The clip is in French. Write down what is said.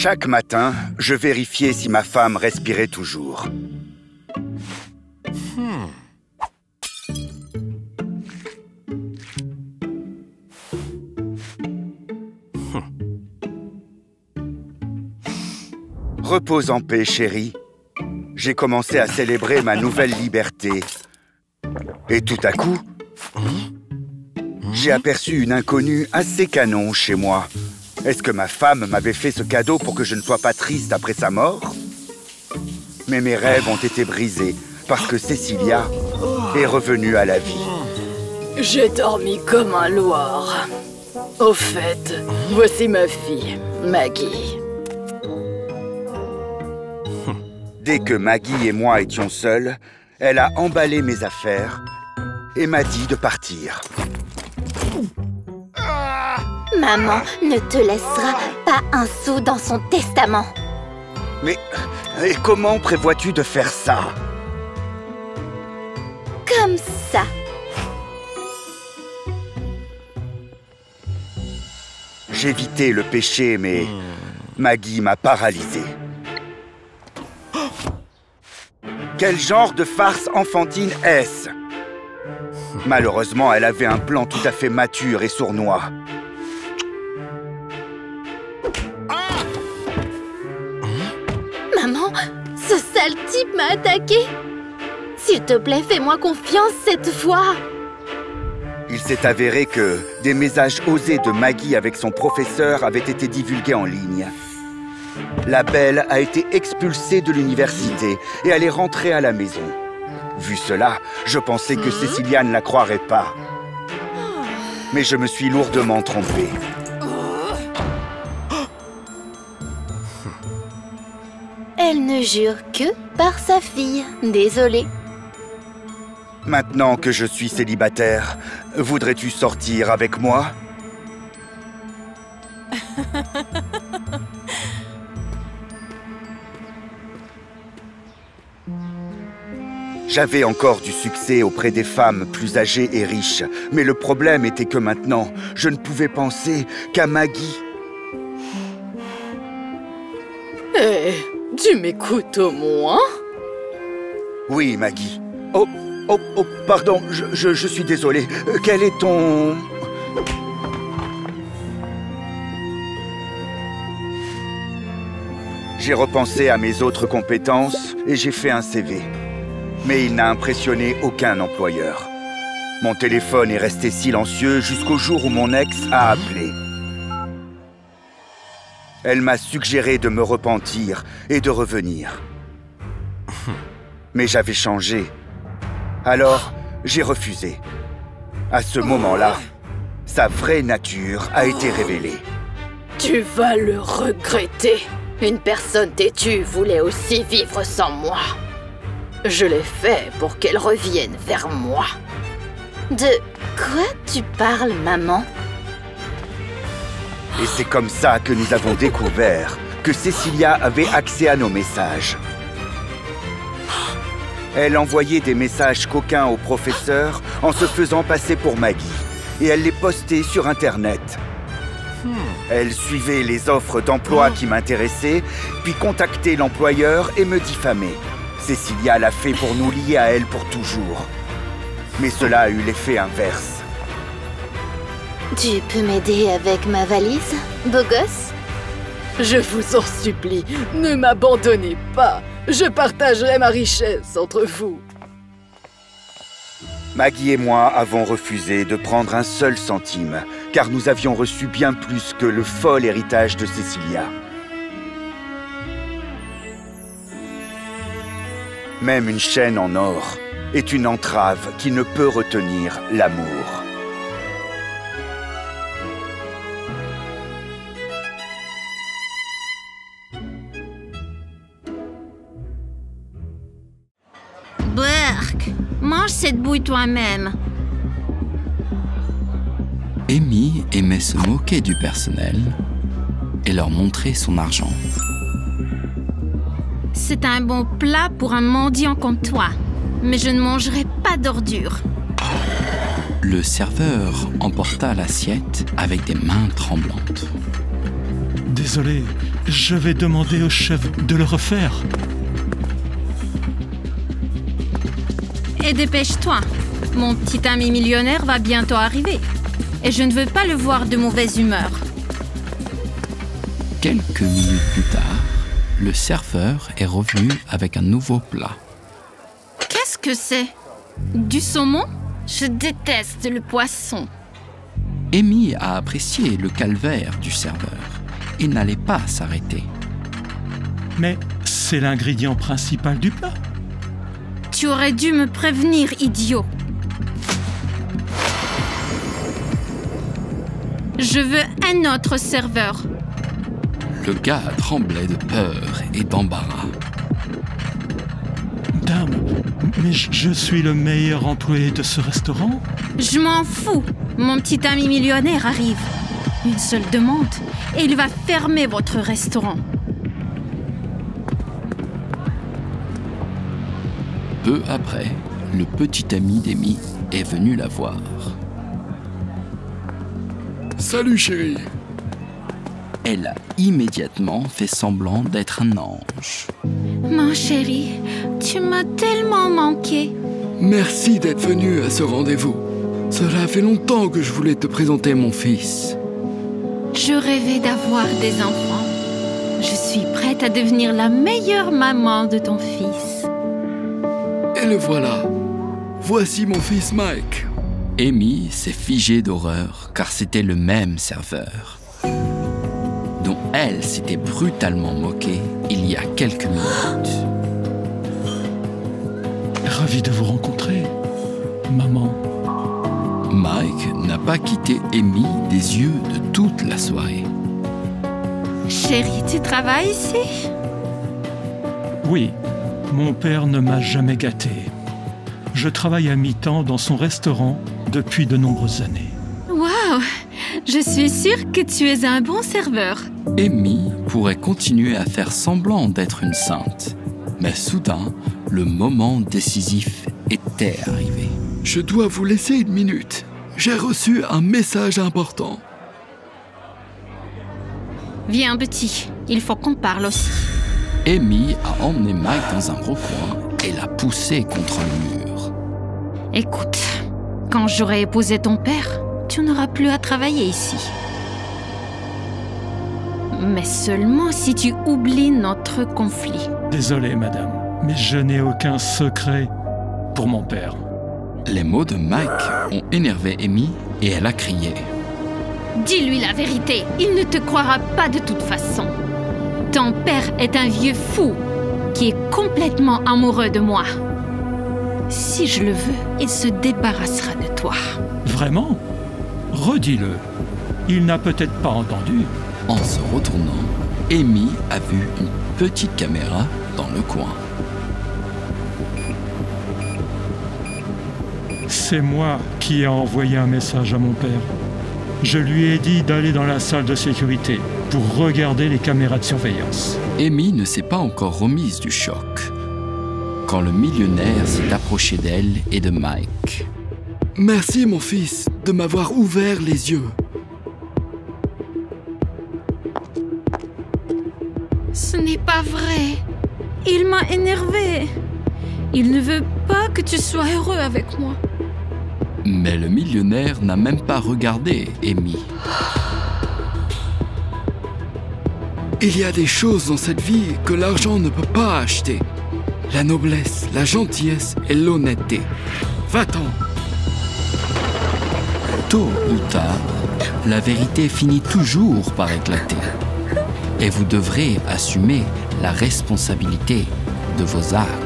Chaque matin, je vérifiais si ma femme respirait toujours. Repose en paix, chérie. J'ai commencé à célébrer ma nouvelle liberté. Et tout à coup, j'ai aperçu une inconnue assez canon chez moi. Est-ce que ma femme m'avait fait ce cadeau pour que je ne sois pas triste après sa mort? Mais mes rêves ont été brisés parce que Cecilia est revenue à la vie. J'ai dormi comme un loir. Au fait, voici ma fille, Maggie. Dès que Maggie et moi étions seuls, elle a emballé mes affaires et m'a dit de partir. Maman ne te laissera pas un sou dans son testament. Mais et comment prévois-tu de faire ça? Comme ça. J'évitais le péché, mais Maggie m'a paralysé. Quel genre de farce enfantine est-ce? Malheureusement, elle avait un plan tout à fait mature et sournois. Maman, ce sale type m'a attaqué. S'il te plaît, fais-moi confiance cette fois. Il s'est avéré que des messages osés de Maggie avec son professeur avaient été divulgués en ligne. La belle a été expulsée de l'université et elle est rentrée à la maison. Vu cela, je pensais que Cecilia ne la croirait pas. Mais je me suis lourdement trompé. Elle ne jure que par sa fille. Désolée. Maintenant que je suis célibataire, voudrais-tu sortir avec moi? J'avais encore du succès auprès des femmes plus âgées et riches, mais le problème était que maintenant, je ne pouvais penser qu'à Maggie. Hé, tu m'écoutes au moins? Oui, Maggie. Oh, pardon, je suis désolé. Quel est ton... J'ai repensé à mes autres compétences et j'ai fait un CV. Mais il n'a impressionné aucun employeur. Mon téléphone est resté silencieux jusqu'au jour où mon ex a appelé. Elle m'a suggéré de me repentir et de revenir. Mais j'avais changé. Alors, j'ai refusé. À ce moment-là, sa vraie nature a été révélée. Tu vas le regretter. Une personne têtue voulait aussi vivre sans moi. Je l'ai fait pour qu'elle revienne vers moi. De quoi tu parles, maman? Et c'est comme ça que nous avons découvert que Cecilia avait accès à nos messages. Elle envoyait des messages coquins au professeur en se faisant passer pour Maggie. Et elle les postait sur Internet. Elle suivait les offres d'emploi qui m'intéressaient, puis contactait l'employeur et me diffamait. Cecilia l'a fait pour nous lier à elle pour toujours. Mais cela a eu l'effet inverse. Tu peux m'aider avec ma valise, beau gosse? Je vous en supplie, ne m'abandonnez pas. Je partagerai ma richesse entre vous. Maggie et moi avons refusé de prendre un seul centime, car nous avions reçu bien plus que le fol héritage de Cecilia. Même une chaîne en or est une entrave qui ne peut retenir l'amour. Burk, mange cette bouille toi-même. Amy aimait se moquer du personnel et leur montrer son argent. C'est un bon plat pour un mendiant comme toi, mais je ne mangerai pas d'ordures. Le serveur emporta l'assiette avec des mains tremblantes. Désolé, Je vais demander au chef de le refaire. Et dépêche-toi. Mon petit ami millionnaire va bientôt arriver. Et je ne veux pas le voir de mauvaise humeur. Quelques minutes plus tard, le serveur est revenu avec un nouveau plat. Qu'est-ce que c'est? Du saumon? Je déteste le poisson. Amy a apprécié le calvaire du serveur et n'allait pas s'arrêter. Mais c'est l'ingrédient principal du plat. Tu aurais dû me prévenir, idiot. Je veux un autre serveur. Le gars tremblait de peur et d'embarras. Dame, mais je suis le meilleur employé de ce restaurant. Je m'en fous. Mon petit ami millionnaire arrive. Une seule demande et il va fermer votre restaurant. Peu après, le petit ami d'Amy est venu la voir. Salut chérie. Elle a immédiatement fait semblant d'être un ange. Mon chéri, tu m'as tellement manqué. Merci d'être venu à ce rendez-vous. Cela fait longtemps que je voulais te présenter mon fils. Je rêvais d'avoir des enfants. Je suis prête à devenir la meilleure maman de ton fils. Et le voilà. Voici mon fils Mike. Amy s'est figée d'horreur car c'était le même serveur dont elle s'était brutalement moquée il y a quelques minutes. Ravi de vous rencontrer, maman. Mike n'a pas quitté Amy des yeux de toute la soirée. Chérie, tu travailles ici? Oui, mon père ne m'a jamais gâté. Je travaille à mi-temps dans son restaurant depuis de nombreuses années. Waouh! Je suis sûre que tu es un bon serveur. Amy pourrait continuer à faire semblant d'être une sainte. Mais soudain, le moment décisif était arrivé. Je dois vous laisser une minute. J'ai reçu un message important. Viens, petit. Il faut qu'on parle aussi. Amy a emmené Mike dans un recoin et l'a poussé contre le mur. Écoute, quand j'aurai épousé ton père, tu n'auras plus à travailler ici. Mais seulement si tu oublies notre conflit. Désolé, madame, mais je n'ai aucun secret pour mon père. Les mots de Mike ont énervé Amy et elle a crié. Dis-lui la vérité, il ne te croira pas de toute façon. Ton père est un vieux fou qui est complètement amoureux de moi. Si je le veux, il se débarrassera de toi. Vraiment? Redis-le. Il n'a peut-être pas entendu. En se retournant, Amy a vu une petite caméra dans le coin. C'est moi qui ai envoyé un message à mon père. Je lui ai dit d'aller dans la salle de sécurité pour regarder les caméras de surveillance. Amy ne s'est pas encore remise du choc quand le millionnaire s'est approché d'elle et de Mike. Merci mon fils de m'avoir ouvert les yeux. Ce n'est pas vrai. Il m'a énervée. Il ne veut pas que tu sois heureux avec moi. Mais le millionnaire n'a même pas regardé Amy. Il y a des choses dans cette vie que l'argent ne peut pas acheter. La noblesse, la gentillesse et l'honnêteté. Va-t'en. Tôt ou tard, la vérité finit toujours par éclater. Et vous devrez assumer la responsabilité de vos actes.